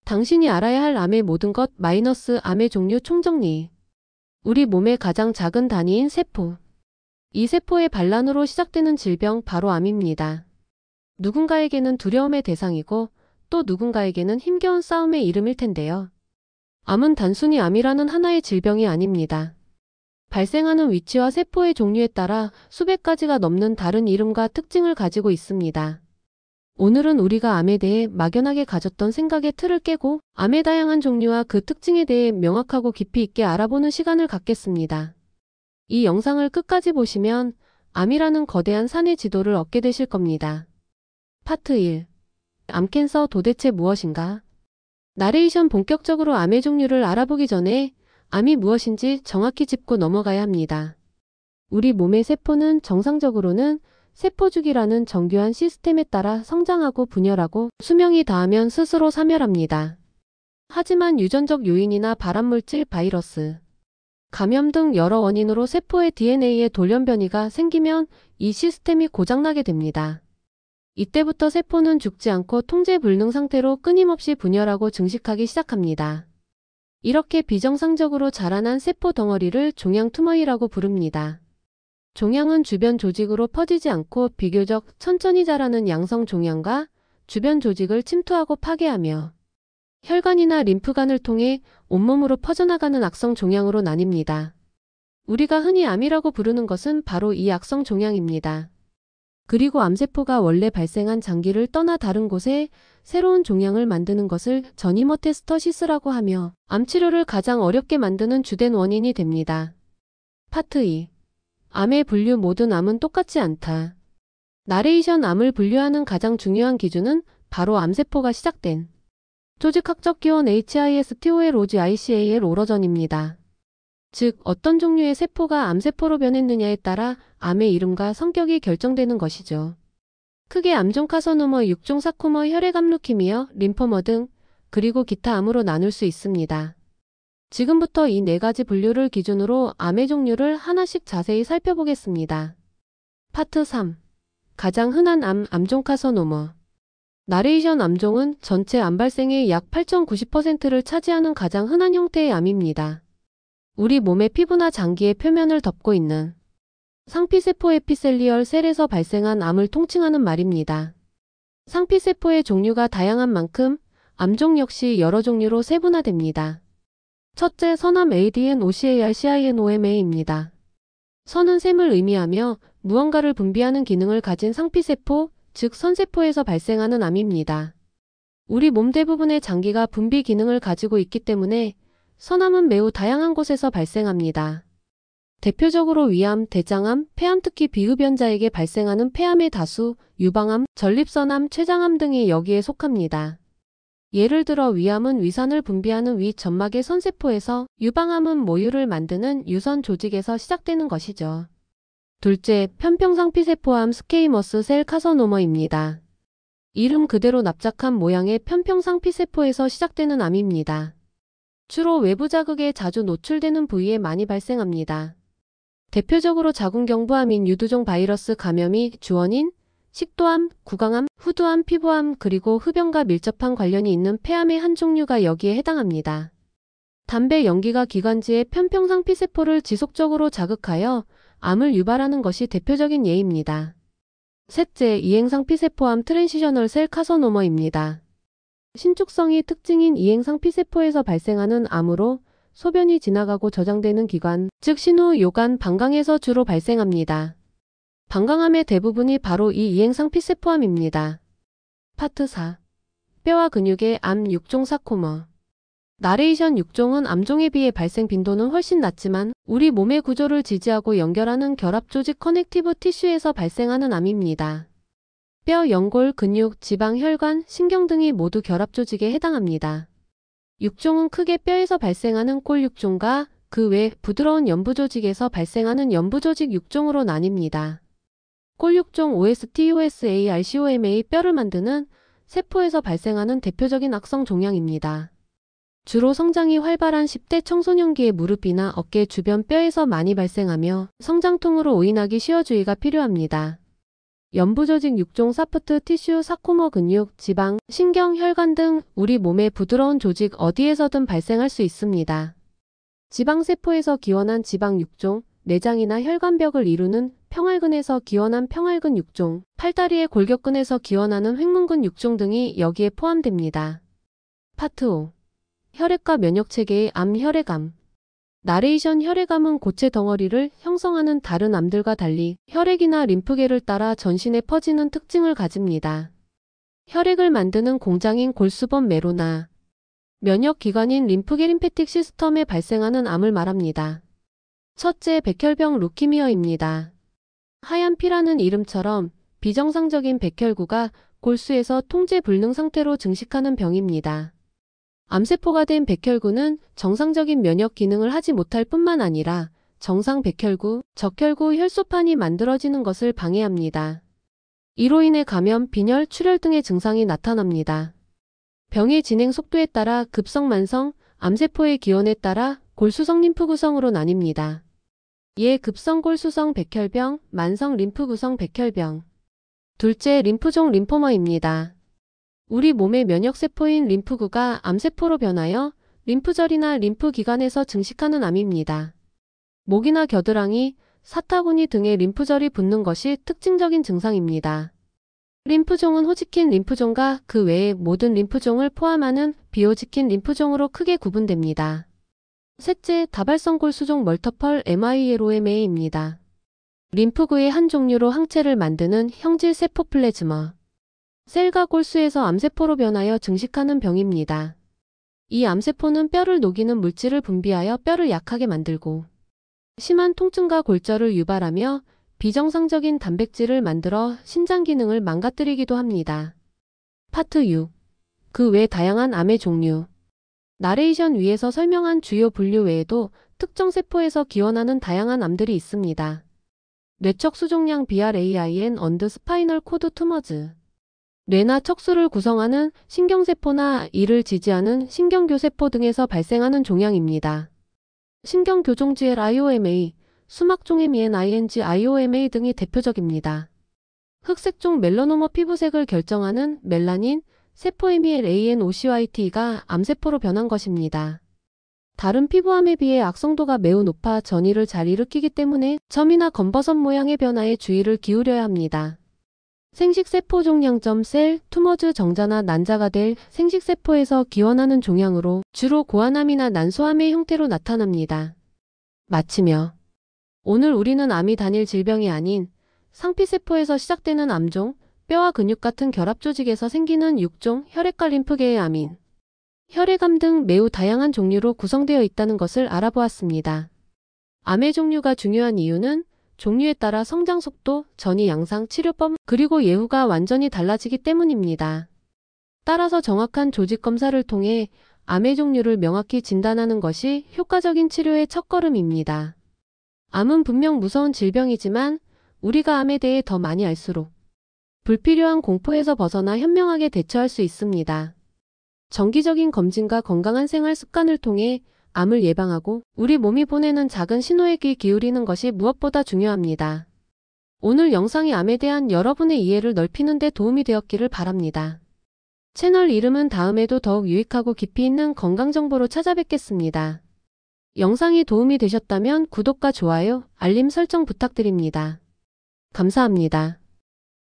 당신이 알아야 할 암의 모든 것 마이너스 암의 종류 총정리. 우리 몸의 가장 작은 단위인 세포. 이 세포의 반란으로 시작되는 질병 바로 암입니다. 누군가에게는 두려움의 대상이고 또 누군가에게는 힘겨운 싸움의 이름일 텐데요. 암은 단순히 암이라는 하나의 질병이 아닙니다. 발생하는 위치와 세포의 종류에 따라 수백 가지가 넘는 다른 이름과 특징을 가지고 있습니다. 오늘은 우리가 암에 대해 막연하게 가졌던 생각의 틀을 깨고 암의 다양한 종류와 그 특징에 대해 명확하고 깊이 있게 알아보는 시간을 갖겠습니다. 이 영상을 끝까지 보시면 암이라는 거대한 산의 지도를 얻게 되실 겁니다. 파트 1. 암캔서 도대체 무엇인가? 나레이션. 본격적으로 암의 종류를 알아보기 전에 암이 무엇인지 정확히 짚고 넘어가야 합니다. 우리 몸의 세포는 정상적으로는 세포주기라는 정교한 시스템에 따라 성장하고 분열하고 수명이 다하면 스스로 사멸합니다. 하지만 유전적 요인이나 발암물질, 바이러스, 감염 등 여러 원인으로 세포의 DNA에 돌연변이가 생기면 이 시스템이 고장나게 됩니다. 이때부터 세포는 죽지 않고 통제 불능 상태로 끊임없이 분열하고 증식하기 시작합니다. 이렇게 비정상적으로 자라난 세포 덩어리를 종양 투머이라고 부릅니다. 종양은 주변 조직으로 퍼지지 않고 비교적 천천히 자라는 양성 종양과 주변 조직을 침투하고 파괴하며 혈관이나 림프관을 통해 온몸으로 퍼져나가는 악성 종양으로 나뉩니다. 우리가 흔히 암이라고 부르는 것은 바로 이 악성 종양입니다. 그리고 암세포가 원래 발생한 장기를 떠나 다른 곳에 새로운 종양을 만드는 것을 전이머테스터시스라고 하며 암치료를 가장 어렵게 만드는 주된 원인이 됩니다. 파트 2. 암의 분류. 모든 암은 똑같지 않다. 나레이션. 암을 분류하는 가장 중요한 기준은 바로 암세포가 시작된 조직학적 기원 HISTOLOGICAL 오러전입니다. 즉 어떤 종류의 세포가 암세포로 변했느냐에 따라 암의 이름과 성격이 결정되는 것이죠. 크게 암종 카서노머, 육종 사코머, 혈액암, 루키미어, 림포머 등 그리고 기타 암으로 나눌 수 있습니다. 지금부터 이 네 가지 분류를 기준으로 암의 종류를 하나씩 자세히 살펴보겠습니다. 파트 3. 가장 흔한 암, 암종 카서노머. 나레이션. 암종은 전체 암 발생의 약 8.90%를 차지하는 가장 흔한 형태의 암입니다. 우리 몸의 피부나 장기의 표면을 덮고 있는 상피세포 에피셀리얼 셀에서 발생한 암을 통칭하는 말입니다. 상피세포의 종류가 다양한 만큼 암종 역시 여러 종류로 세분화됩니다. 첫째, 선암 ADNOCARCINOMA입니다. 선은 샘을 의미하며 무언가를 분비하는 기능을 가진 상피세포, 즉 선세포에서 발생하는 암입니다. 우리 몸 대부분의 장기가 분비 기능을 가지고 있기 때문에 선암은 매우 다양한 곳에서 발생합니다. 대표적으로 위암, 대장암, 폐암, 특히 비흡연자에게 발생하는 폐암의 다수, 유방암, 전립선암, 췌장암 등이 여기에 속합니다. 예를 들어 위암은 위산을 분비하는 위 점막의 선세포에서, 유방암은 모유를 만드는 유선 조직에서 시작되는 것이죠. 둘째, 편평상피세포암 스퀘이머스 셀 카서노머입니다. 이름 그대로 납작한 모양의 편평상피세포에서 시작되는 암입니다. 주로 외부 자극에 자주 노출되는 부위에 많이 발생합니다. 대표적으로 자궁경부암인 유두종 바이러스 감염이 주원인, 식도암, 구강암, 후두암, 피부암, 그리고 흡연과 밀접한 관련이 있는 폐암의 한 종류가 여기에 해당합니다. 담배 연기가 기관지의 편평상피세포를 지속적으로 자극하여 암을 유발하는 것이 대표적인 예입니다. 셋째, 이행상피세포암 트랜시셔널 셀 카서노머입니다. 신축성이 특징인 이행상피세포에서 발생하는 암으로 소변이 지나가고 저장되는 기관, 즉 신후, 요관, 방광에서 주로 발생합니다. 방광암의 대부분이 바로 이 이행상피세포암입니다. 파트 4. 뼈와 근육의 암, 육종 사코머. 나레이션. 육종은 암종에 비해 발생 빈도는 훨씬 낮지만 우리 몸의 구조를 지지하고 연결하는 결합조직 커넥티브 티슈에서 발생하는 암입니다. 뼈, 연골, 근육, 지방, 혈관, 신경 등이 모두 결합조직에 해당합니다. 육종은 크게 뼈에서 발생하는 꼴육종과 그 외 부드러운 연부조직에서 발생하는 연부조직 육종으로 나뉩니다. 꼴육종 OSTUSARCOMA 뼈를 만드는 세포에서 발생하는 대표적인 악성 종양입니다. 주로 성장이 활발한 10대 청소년기의 무릎이나 어깨 주변 뼈에서 많이 발생하며 성장통으로 오인하기 쉬워 주의가 필요합니다. 연부조직 육종 사프트 티슈 사코머 근육, 지방, 신경, 혈관 등 우리 몸의 부드러운 조직 어디에서든 발생할 수 있습니다. 지방세포에서 기원한 지방 육종, 내장이나 혈관벽을 이루는 평활근에서 기원한 평활근 육종, 팔다리의 골격근에서 기원하는 횡문근 육종 등이 여기에 포함됩니다. 파트 5. 혈액과 면역체계의 암 혈액암. 나레이션 혈액암은 고체 덩어리를 형성하는 다른 암들과 달리 혈액이나 림프계를 따라 전신에 퍼지는 특징을 가집니다. 혈액을 만드는 공장인 골수범 메로나 면역기관인 림프계 림페틱 시스템에 발생하는 암을 말합니다. 첫째, 백혈병 루키미어입니다. 하얀 피라는 이름처럼 비정상적인 백혈구가 골수에서 통제 불능 상태로 증식하는 병입니다. 암세포가 된 백혈구는 정상적인 면역 기능을 하지 못할 뿐만 아니라 정상 백혈구, 적혈구 혈소판이 만들어지는 것을 방해합니다. 이로 인해 감염, 빈혈, 출혈 등의 증상이 나타납니다. 병의 진행 속도에 따라 급성, 만성, 암세포의 기원에 따라 골수성 림프구성으로 나뉩니다. 예, 급성 골수성 백혈병, 만성 림프구성 백혈병. 둘째, 림프종 림포마입니다. 우리 몸의 면역세포인 림프구가 암세포로 변하여 림프절이나 림프기관에서 증식하는 암입니다. 목이나 겨드랑이, 사타구니 등의 림프절이 붓는 것이 특징적인 증상입니다. 림프종은 호지킨 림프종과 그 외의 모든 림프종을 포함하는 비호지킨 림프종으로 크게 구분됩니다. 셋째, 다발성 골수종 멀터펄 MILOMA입니다. 림프구의 한 종류로 항체를 만드는 형질 세포 플레즈마. 셀과 골수에서 암세포로 변하여 증식하는 병입니다. 이 암세포는 뼈를 녹이는 물질을 분비하여 뼈를 약하게 만들고 심한 통증과 골절을 유발하며 비정상적인 단백질을 만들어 신장 기능을 망가뜨리기도 합니다. 파트 6. 그 외 다양한 암의 종류. 나레이션 위에서 설명한 주요 분류 외에도 특정 세포에서 기원하는 다양한 암들이 있습니다. 뇌척 수종양 BRAIN 언드 스파이널 코드 투머즈. 뇌나 척수를 구성하는 신경세포나 이를 지지하는 신경교세포 등에서 발생하는 종양입니다. 신경교종GL IOMA, 수막종의 ING IOMA 등이 대표적입니다. 흑색종 멜라노마 피부색을 결정하는 멜라닌, 세포에미엘 ANOCYT가 암세포로 변한 것입니다. 다른 피부암에 비해 악성도가 매우 높아 전이를 잘 일으키기 때문에 점이나 검버섯 모양의 변화에 주의를 기울여야 합니다. 생식세포 종양점 셀, 투머즈 정자나 난자가 될 생식세포에서 기원하는 종양으로 주로 고환암이나 난소암의 형태로 나타납니다. 마치며 오늘 우리는 암이 단일 질병이 아닌 상피세포에서 시작되는 암종, 뼈와 근육 같은 결합조직에서 생기는 육종 혈액과 림프계의 암인 혈액암 등 매우 다양한 종류로 구성되어 있다는 것을 알아보았습니다. 암의 종류가 중요한 이유는 종류에 따라 성장 속도, 전이 양상, 치료법, 그리고 예후가 완전히 달라지기 때문입니다. 따라서 정확한 조직 검사를 통해 암의 종류를 명확히 진단하는 것이 효과적인 치료의 첫걸음입니다. 암은 분명 무서운 질병이지만 우리가 암에 대해 더 많이 알수록 불필요한 공포에서 벗어나 현명하게 대처할 수 있습니다. 정기적인 검진과 건강한 생활 습관을 통해 암을 예방하고 우리 몸이 보내는 작은 신호에 귀 기울이는 것이 무엇보다 중요합니다. 오늘 영상이 암에 대한 여러분의 이해를 넓히는 데 도움이 되었기를 바랍니다. 채널 이름은 다음에도 더욱 유익하고 깊이 있는 건강정보로 찾아뵙겠습니다. 영상이 도움이 되셨다면 구독과 좋아요, 알림 설정 부탁드립니다. 감사합니다.